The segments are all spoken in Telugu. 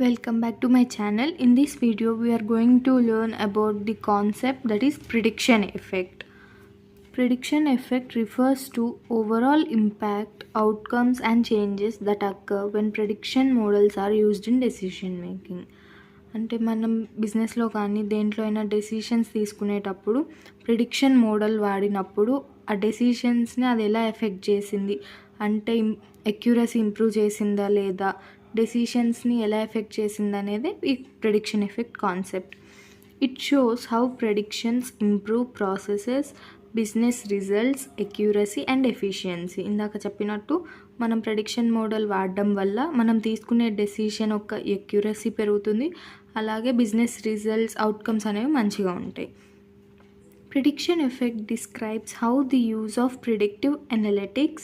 Welcome back to my channel. In this video we are going to learn about the concept that is prediction effect. Prediction effect refers to overall impact, outcomes and changes that occur when prediction models are used in decision making. అంటే మనం బిజినెస్లో కానీ దేంట్లో అయినా డెసిషన్స్ తీసుకునేటప్పుడు ప్రిడిక్షన్ మోడల్ వాడినప్పుడు ఆ డెసిషన్స్ని అది ఎలా ఎఫెక్ట్ చేసింది అంటే ఎక్యురసీ ఇంప్రూవ్ చేసిందా లేదా, డెసిషన్స్ని ఎలా ఎఫెక్ట్ చేసింది అనేది ఈ prediction effect concept. It shows how predictions improve processes, business results, accuracy and efficiency. ఇందాక చెప్పినట్టు మనం ప్రెడిక్షన్ మోడల్ వాడడం వల్ల మనం తీసుకునే డెసిషన్ యొక్క ఎక్యురసీ పెరుగుతుంది, అలాగే బిజినెస్ రిజల్ట్స్, అవుట్కమ్స్ అనేవి మంచిగా ఉంటాయి. Prediction effect describes how the use of predictive analytics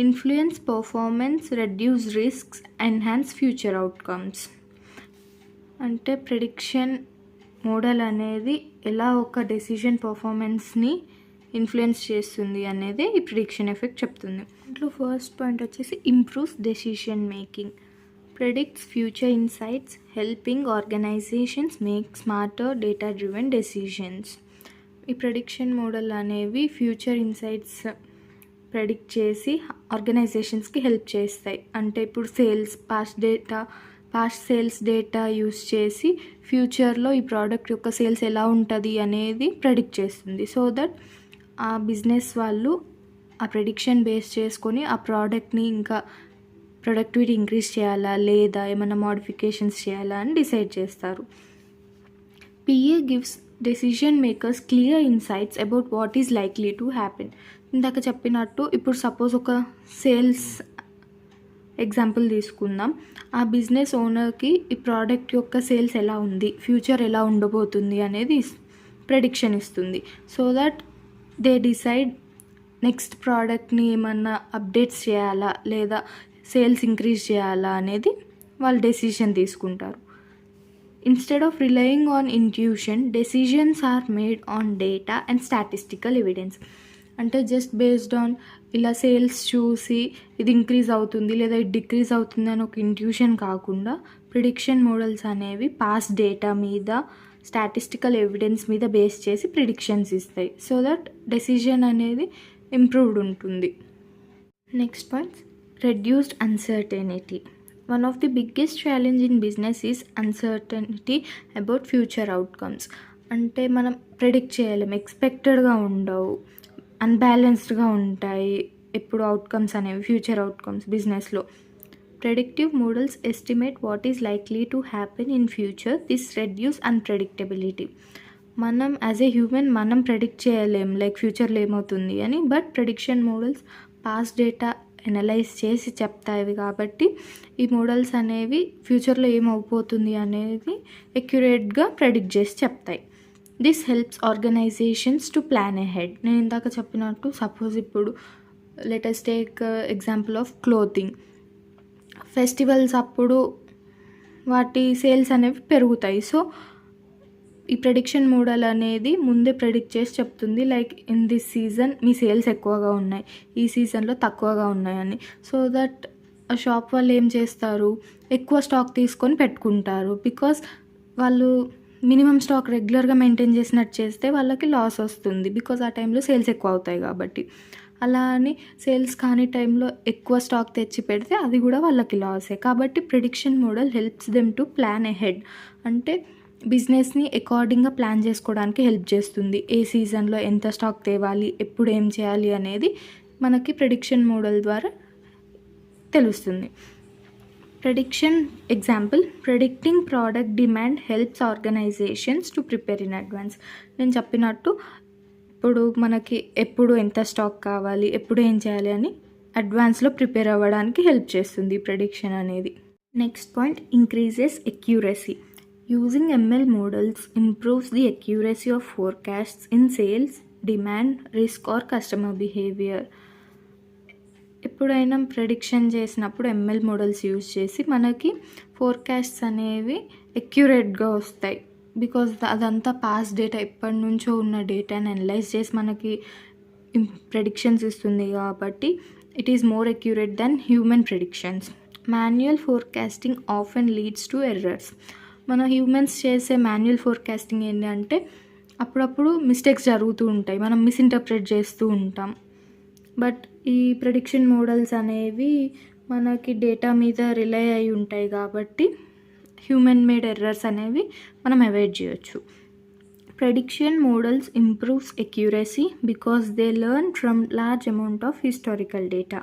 influence performance, reduce risks, enhance future outcomes. అంటే ప్రిడిక్షన్ మోడల్ అనేది ఎలా ఒక డెసిషన్ పర్ఫార్మెన్స్ని ఇన్ఫ్లుయెన్స్ చేస్తుంది అనేది ఈ ప్రిడిక్షన్ ఎఫెక్ట్ చెప్తుంది. ఇంట్లో ఫస్ట్ పాయింట్ వచ్చేసి improves decision making, predicts future insights, helping organisations make smarter data driven decisions. ఈ ప్రెడిక్షన్ మోడల్ అనేవి ఫ్యూచర్ ఇన్సైట్స్ ప్రెడిక్ట్ చేసి ఆర్గనైజేషన్స్కి హెల్ప్ చేస్తాయి. అంటే ఇప్పుడు పాస్ట్ సేల్స్ డేటా యూస్ చేసి ఫ్యూచర్లో ఈ ప్రోడక్ట్ యొక్క సేల్స్ ఎలా ఉంటుంది అనేది ప్రెడిక్ట్ చేస్తుంది. సో దట్ ఆ బిజినెస్ వాళ్ళు ఆ ప్రెడిక్షన్ బేస్ చేసుకొని ఆ ప్రోడక్ట్ని ఇంకా ప్రొడక్టివిటీ ఇంక్రీజ్ చేయాలా లేదా ఏమైనా మోడిఫికేషన్స్ చేయాలా అని డిసైడ్ చేస్తారు. PA gives decision makers clear insights about what is likely to happen. ఇందాక చెప్పినట్టు ఇప్పుడు సపోజ్ ఒక సేల్స్ ఎగ్జాంపుల్ తీసుకుందాం. ఆ బిజినెస్ ఓనర్కి ఈ ప్రోడక్ట్ యొక్క సేల్స్ ఎలా ఉంది, ఫ్యూచర్ ఎలా ఉండబోతుంది అనేది ప్రెడిక్షన్ ఇస్తుంది. So that they decide next ప్రోడక్ట్ని ఏమన్నా అప్డేట్స్ చేయాలా లేదా సేల్స్ ఇంక్రీజ్ చేయాలా అనేది వాళ్ళు డెసిషన్ తీసుకుంటారు. Instead of relying on intuition, decisions are made on data and statistical evidence. అంటే జస్ట్ బేస్డ్ ఆన్ ఇలా సేల్స్ చూసి ఇది ఇంక్రీజ్ అవుతుంది లేదా ఇది డిక్రీజ్ అవుతుంది అని ఒక ఇంట్యూషన్ కాకుండా ప్రిడిక్షన్ మోడల్స్ అనేవి పాస్ట్ డేటా మీద, స్టాటిస్టికల్ ఎవిడెన్స్ మీద బేస్ చేసి ప్రిడిక్షన్స్ ఇస్తాయి. సో దట్ డెసిషన్ అనేది ఇంప్రూవ్డ్ ఉంటుంది. Next point, reduced uncertainty. One of the biggest challenge in business is uncertainty about future outcomes. అంటే మనం ప్రెడిక్ట్ చేయలేం, ఎక్స్పెక్టెడ్గా ఉండవు, అన్బ్యాలెన్స్డ్గా ఉంటాయి ఎప్పుడు అవుట్కమ్స్ అనేవి, ఫ్యూచర్ అవుట్కమ్స్ బిజినెస్లో. Predictive models estimate what is likely to happen in future. This reduce unpredictability. మనం యాజ్ ఏ హ్యూమన్ మనం ప్రెడిక్ట్ చేయలేం లైక్ ఫ్యూచర్లో ఏమవుతుంది అని, but prediction models past data analyse చేసి చెప్తాయి కాబట్టి ఈ మోడల్స్ అనేవి ఫ్యూచర్లో ఏమవుతుంది అనేది ఎక్యురేట్గా ప్రెడిక్ట్ చేసి చెప్తాయి. This helps organisations to plan ahead. నేను ఇందాక చెప్పినట్టు సపోజ్ ఇప్పుడు latest take example of clothing. Festivals అప్పుడు వాటి సేల్స్ అనేవి పెరుగుతాయి. సో ఈ ప్రెడిక్షన్ మోడల్ అనేది ముందే ప్రెడిక్ట్ చేసి చెప్తుంది like in this season me sales ఎక్కువగా ఉన్నాయి, ఈ సీజన్లో తక్కువగా ఉన్నాయని. సో దట్ ఆ షాప్ వాళ్ళు ఏం చేస్తారు, ఎక్కువ స్టాక్ తీసుకొని పెట్టుకుంటారు. బికాస్ వాళ్ళు మినిమం స్టాక్ రెగ్యులర్గా మెయింటైన్ చేసినట్టు చేస్తే వాళ్ళకి లాస్ వస్తుంది, బికాస్ ఆ టైంలో సేల్స్ ఎక్కువ అవుతాయి కాబట్టి. అలా అని సేల్స్ కాని టైంలో ఎక్కువ స్టాక్ తెచ్చి పెడితే అది కూడా వాళ్ళకి లాసే. కాబట్టి prediction model helps them to plan ahead. అంటే బిజినెస్ని అకార్డింగ్గా ప్లాన్ చేసుకోవడానికి హెల్ప్ చేస్తుంది. ఏ సీజన్లో ఎంత స్టాక్ తేవాలి, ఎప్పుడు ఏం చేయాలి అనేది మనకి ప్రెడిక్షన్ మోడల్ ద్వారా తెలుస్తుంది. Prediction example, predicting product demand helps organisations to prepare in advance. నేను చెప్పినట్టు ఇప్పుడు మనకి ఎప్పుడు ఎంత స్టాక్ కావాలి, ఎప్పుడు ఏం చేయాలి అని అడ్వాన్స్లో ప్రిపేర్ అవ్వడానికి హెల్ప్ చేస్తుంది ప్రెడిక్షన్ అనేది. Next point, increases accuracy. Using ML models improves the accuracy of forecasts in sales, demand, risk or customer behavior. ఎప్పుడైనా ప్రెడిక్షన్ చేసినప్పుడు ML మోడల్స్ యూజ్ చేసి మనకి ఫోర్కాస్ట్స్ అనేవి ఎక్యురేట్గా వస్తాయి. బికాజ్ అదంతా పాస్ట్ డేటా, ఎప్పటి నుంచో ఉన్న డేటాని అనలైజ్ చేసి మనకి ప్రెడిక్షన్స్ ఇస్తుంది కాబట్టి it is more accurate than human predictions. Manual forecasting often leads to errors. మన హ్యూమన్స్ చేసే మాన్యువల్ ఫోర్కాస్టింగ్ ఏంటంటే అప్పుడప్పుడు మిస్టేక్స్ జరుగుతూ ఉంటాయి, మనం మిస్ఇంటర్ప్రెట్ చేస్తూ ఉంటాం. బట్ ఈ ప్రెడిక్షన్ మోడల్స్ అనేవి మనకి డేటా మీద రిలై అయి ఉంటాయి కాబట్టి హ్యూమన్ మేడ్ ఎర్రర్స్ అనేవి మనం అవాయిడ్ చేయొచ్చు. Prediction models improves accuracy because they learn from large amount of historical data.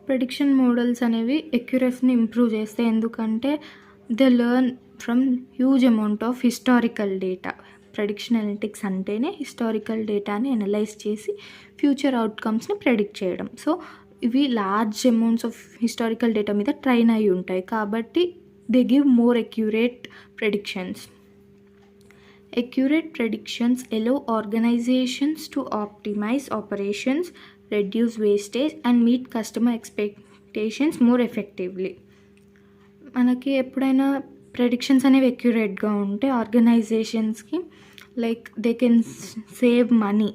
Prediction models అనేవి ఎక్యురసీని ఇంప్రూవ్ చేస్తాయి, ఎందుకంటే they learn from huge amount of historical data. Prediction analytics అంటేనే హిస్టారికల్ డేటాని అనలైజ్ చేసి ఫ్యూచర్ అవుట్కమ్స్ని ప్రెడిక్ట్ చేయడం. సో ఇవి large amounts of historical data మీద ట్రైన్ అయి ఉంటాయి కాబట్టి they give more accurate predictions. Accurate predictions allow organizations to optimize operations, reduce wastage, and meet customer expectations more effectively. మనకి ఎప్పుడైనా ప్రెడిక్షన్స్ అనేవి అక్యురేట్గా ఉంటే ఆర్గనైజేషన్స్కి like they can save money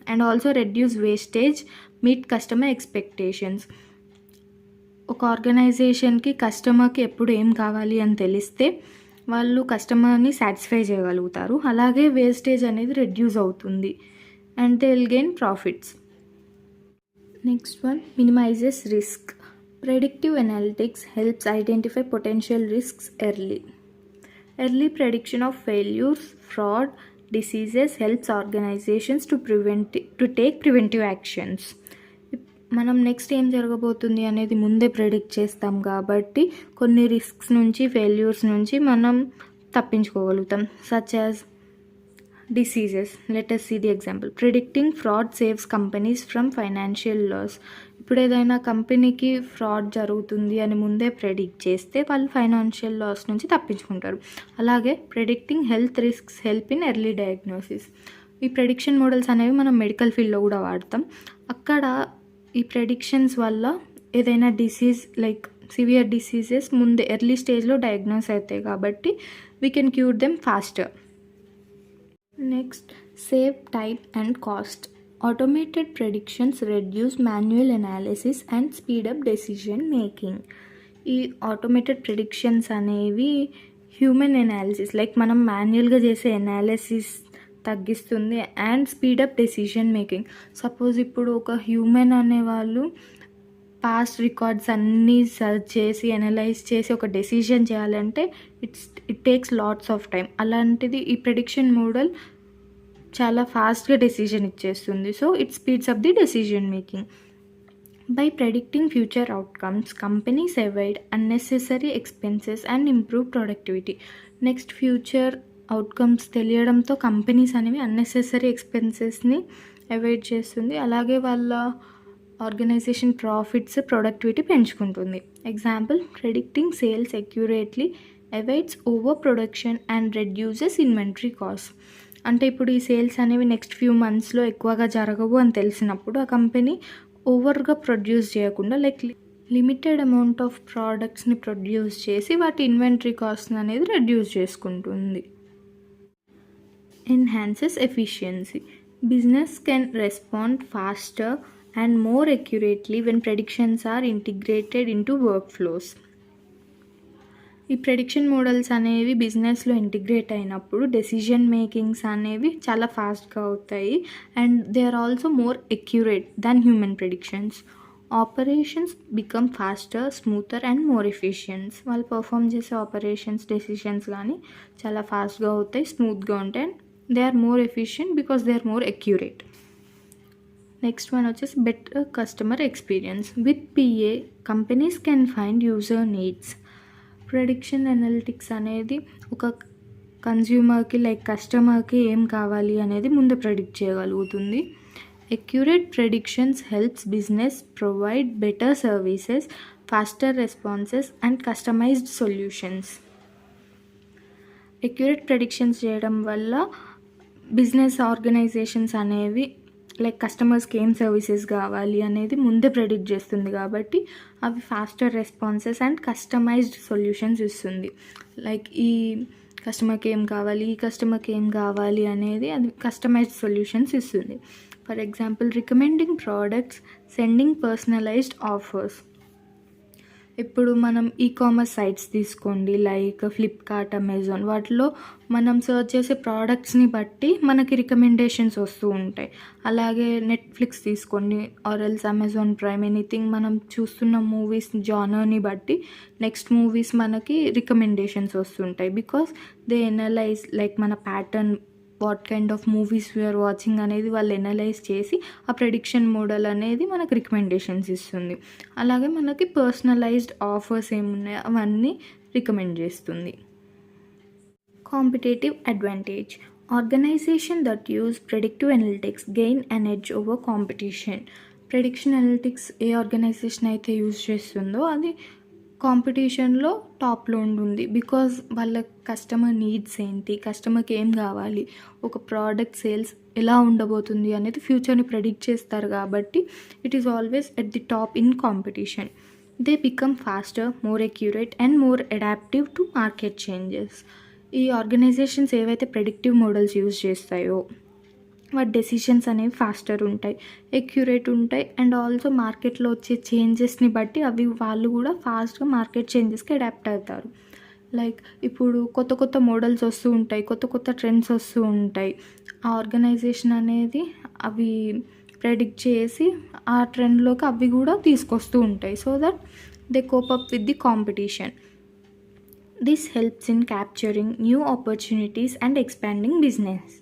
and also reduce wastage, meet customer expectations. ఒక ఆర్గనైజేషన్కి కస్టమర్కి ఎప్పుడు ఏం కావాలి అని తెలిస్తే వాళ్ళు కస్టమర్ని సాటిస్ఫై చేయగలుగుతారు, అలాగే వేస్టేజ్ అనేది రెడ్యూస్ అవుతుంది and they will gain profits. Next one, minimises risk. Predictive analytics helps identify potential risks early. Early prediction of failures, fraud, diseases helps organisations to take preventive actions. మనం నెక్స్ట్ ఏం జరగబోతుంది అనేది ముందే ప్రెడిక్ట్ చేస్తాం కాబట్టి కొన్ని రిస్క్స్ నుంచి, ఫెయిల్యూర్స్ నుంచి మనం తప్పించుకోగలుగుతాం. Such as diseases. Let us see the example. Predicting fraud saves companies from financial loss. ఇప్పుడు ఏదైనా కంపెనీకి ఫ్రాడ్ జరుగుతుంది అని ముందే ప్రెడిక్ట్ చేస్తే వాళ్ళు ఫైనాన్షియల్ లాస్ నుంచి తప్పించుకుంటారు. అలాగే predicting health risks help in early diagnosis. ఈ ప్రెడిక్షన్ మోడల్స్ అనేవి మనం మెడికల్ ఫీల్డ్లో కూడా వాడతాం. అక్కడ ఈ ప్రెడిక్షన్స్ వల్ల ఏదైనా డిసీజ్ లైక్ సివియర్ డిసీజెస్ ముందే ఎర్లీ స్టేజ్లో డయాగ్నోస్ అవుతాయి కాబట్టి we can cure them faster. Next, save time and cost. Automated predictions reduce manual analysis and speed up decision making. ఈ ఆటోమేటెడ్ ప్రెడిక్షన్స్ అనేవి హ్యూమన్ అనాలిసిస్ లైక్ మనం మాన్యువల్గా చేసే అనాలిసిస్ తగ్గిస్తుంది and speed up decision making. Suppose ఇప్పుడు ఒక హ్యూమన్ అనేవాళ్ళు పాస్ట్ రికార్డ్స్ అన్నీ సర్చ్ చేసి అనలైజ్ చేసి ఒక డెసిషన్ చేయాలంటే it takes lots of time. అలాంటిది ఈ ప్రెడిక్షన్ మోడల్ చాలా ఫాస్ట్గా డెసిషన్ ఇచ్చేస్తుంది. So it speeds up the decision making. By predicting future outcomes companies avoid unnecessary expenses and improve productivity. Next, future outcomes తెలియడంతో కంపెనీస్ అనేవి అన్నెసెసరీ ఎక్స్పెన్సెస్ని అవాయిడ్ చేస్తుంది, అలాగే వాళ్ళ ఆర్గనైజేషన్ ప్రాఫిట్స్, ప్రొడక్టివిటీ పెంచుకుంటుంది. Example, predicting sales accurately avoids over production and reduces inventory cost. అంటే ఇప్పుడు ఈ సేల్స్ అనేవి నెక్స్ట్ ఫ్యూ మంత్స్లో ఎక్కువగా జరగవు అని తెలిసినప్పుడు ఆ కంపెనీ ఓవర్గా ప్రొడ్యూస్ చేయకుండా లైక్ లిమిటెడ్ అమౌంట్ ఆఫ్ ప్రోడక్ట్స్ని ప్రొడ్యూస్ చేసి వాటి ఇన్వెంటరీ కాస్ట్ అనేది రెడ్యూస్ చేసుకుంటుంది. Enhances efficiency. Business can respond faster and more accurately when predictions are integrated into workflows. ఈ ప్రెడిక్షన్ మోడల్స్ అనేవి బిజినెస్లో ఇంటిగ్రేట్ అయినప్పుడు డెసిషన్ మేకింగ్స్ అనేవి చాలా ఫాస్ట్గా అవుతాయి and they are also more accurate than human predictions. Operations become faster, smoother and more efficiency. వాళ్ళు పర్ఫామ్ చేసే ఆపరేషన్స్, డెసిషన్స్ కానీ చాలా ఫాస్ట్గా అవుతాయి, స్మూత్గా ఉంటాయి and they are more efficient because they are more accurate. Next one వచ్చేసి better customer experience. With PA companies can find user needs. Prediction analytics అనేది ఒక కన్జ్యూమర్కి లైక్ కస్టమర్కి ఏం కావాలి అనేది ముందే ప్రెడిక్ట్ చేయగలుగుతుంది. Accurate predictions helps business provide better services, faster responses and customized solutions. Accurate predictions చేయడం వల్ల బిజినెస్ ఆర్గనైజేషన్స్ అనేవి లైక్ కస్టమర్స్కి ఏం సర్వీసెస్ కావాలి అనేది ముందే ప్రెడిక్ట్ చేస్తుంది కాబట్టి అవి faster responses and customized solutions ఇస్తుంది. లైక్ ఈ కస్టమర్కి ఏం కావాలి, ఈ కస్టమర్కి ఏం కావాలి అనేది అది కస్టమైజ్డ్ సొల్యూషన్స్ ఇస్తుంది. For example, recommending products, sending personalised offers. ఇప్పుడు మనం ఈకామర్స్ సైట్స్ తీసుకోండి, లైక్ ఫ్లిప్కార్ట్, అమెజాన్. వాటిలో మనం సెర్చ్ చేసే ప్రోడక్ట్స్ని బట్టి మనకి రికమెండేషన్స్ వస్తూ ఉంటాయి. అలాగే నెట్ఫ్లిక్స్ తీసుకోండి, or else Amazon Prime, anything. మనం చూస్తున్న మూవీస్ జానర్ని బట్టి నెక్స్ట్ మూవీస్ మనకి రికమెండేషన్స్ వస్తుంటాయి. బికాస్ దే ఎనలైజ్ లైక్ మన pattern, what kind of movies we are watching అనేది వాళ్ళు ఎనలైజ్ చేసి ఆ ప్రెడిక్షన్ మోడల్ అనేది మనకు రికమెండేషన్స్ ఇస్తుంది. అలాగే మనకి పర్సనలైజ్డ్ ఆఫర్స్ ఏమున్నాయో అవన్నీ రికమెండ్ చేస్తుంది. Competitive advantage. Organisation that use predictive analytics gain an edge over competition. Prediction analytics ఏ ఆర్గనైజేషన్ అయితే యూజ్ చేస్తుందో అది కాంపిటీషన్లో టాప్లో ఉంటుంది. బికాజ్ వాళ్ళ కస్టమర్ నీడ్స్ ఏంటి, కస్టమర్కి ఏం కావాలి, ఒక ప్రోడక్ట్ సేల్స్ ఎలా ఉండబోతుంది అనేది ఫ్యూచర్ని ప్రెడిక్ట్ చేస్తారు. కాబట్టి it is always at the top in competition. They become faster, more accurate and more adaptive to market changes. ఈ ఆర్గనైజేషన్స్ ఏవైతే ప్రెడిక్టివ్ మోడల్స్ యూజ్ చేస్తాయో వాటి డెసిషన్స్ అనేవి ఫాస్టర్ ఉంటాయి, ఎక్యురేట్ ఉంటాయి. అండ్ ఆల్సో మార్కెట్లో వచ్చే చేంజెస్ని బట్టి అవి వాళ్ళు కూడా ఫాస్ట్గా మార్కెట్ చేంజెస్కి అడాప్ట్ అవుతారు. లైక్ ఇప్పుడు కొత్త కొత్త మోడల్స్ వస్తూ ఉంటాయి, కొత్త కొత్త ట్రెండ్స్ వస్తూ ఉంటాయి. ఆ ఆర్గనైజేషన్ అనేది అవి ప్రెడిక్ట్ చేసి ఆ ట్రెండ్లోకి అవి కూడా తీసుకొస్తూ ఉంటాయి. So that they cope up with the competition. This helps in capturing new opportunities and expanding business.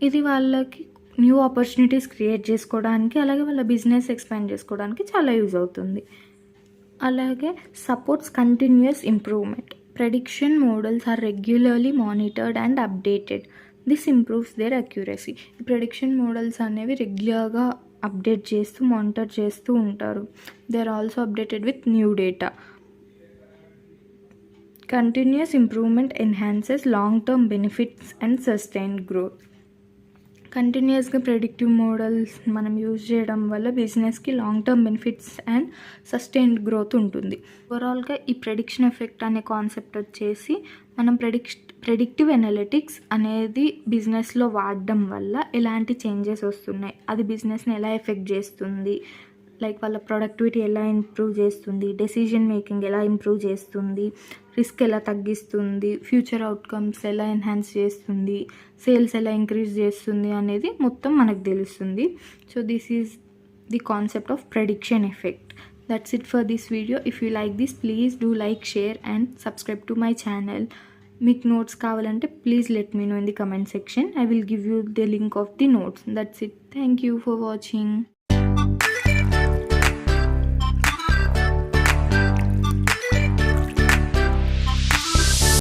ఇది వాళ్ళకి న్యూ ఆపర్చునిటీస్ క్రియేట్ చేసుకోవడానికి, అలాగే వాళ్ళ బిజినెస్ ఎక్స్పాండ్ చేసుకోవడానికి చాలా యూజ్ అవుతుంది. అలాగే supports continuous improvement. Prediction models are regularly monitored and updated. This improves their accuracy. ఈ ప్రెడిక్షన్ మోడల్స్ అనేవి రెగ్యులర్గా అప్డేట్ చేస్తూ మానిటర్ చేస్తూ ఉంటారు. They are also updated with new data. Continuous improvement enhances long term benefits and sustained growth. కంటిన్యూస్గా ప్రెడిక్టివ్ మోడల్స్ మనం యూజ్ చేయడం వల్ల బిజినెస్కి long term benefits and sustained growth ఉంటుంది. ఓవరాల్గా ఈ ప్రెడిక్షన్ ఎఫెక్ట్ అనే కాన్సెప్ట్ వచ్చేసి మనం ప్రెడిక్టివ్ అనలిటిక్స్ అనేది బిజినెస్లో వాడడం వల్ల ఎలాంటి చేంజెస్ వస్తున్నాయి, అది బిజినెస్ని ఎలా ఎఫెక్ట్ చేస్తుంది, లైక్ వాళ్ళ ప్రొడక్టివిటీ ఎలా ఇంప్రూవ్ చేస్తుంది, డెసిషన్ మేకింగ్ ఎలా ఇంప్రూవ్ చేస్తుంది, రిస్క్ ఎలా తగ్గిస్తుంది, ఫ్యూచర్ అవుట్కమ్స్ ఎలా ఎన్హాన్స్ చేస్తుంది, సేల్స్ ఎలా ఇంక్రీజ్ చేస్తుంది అనేది మొత్తం మనకు తెలుస్తుంది. So this is the concept of prediction effect. That's it for this video. If you like this, please do like, share and subscribe to my channel. మీకు నోట్స్ కావాలంటే please let me know in the comment section. I will give you the link of the notes. That's it. Thank you for watching.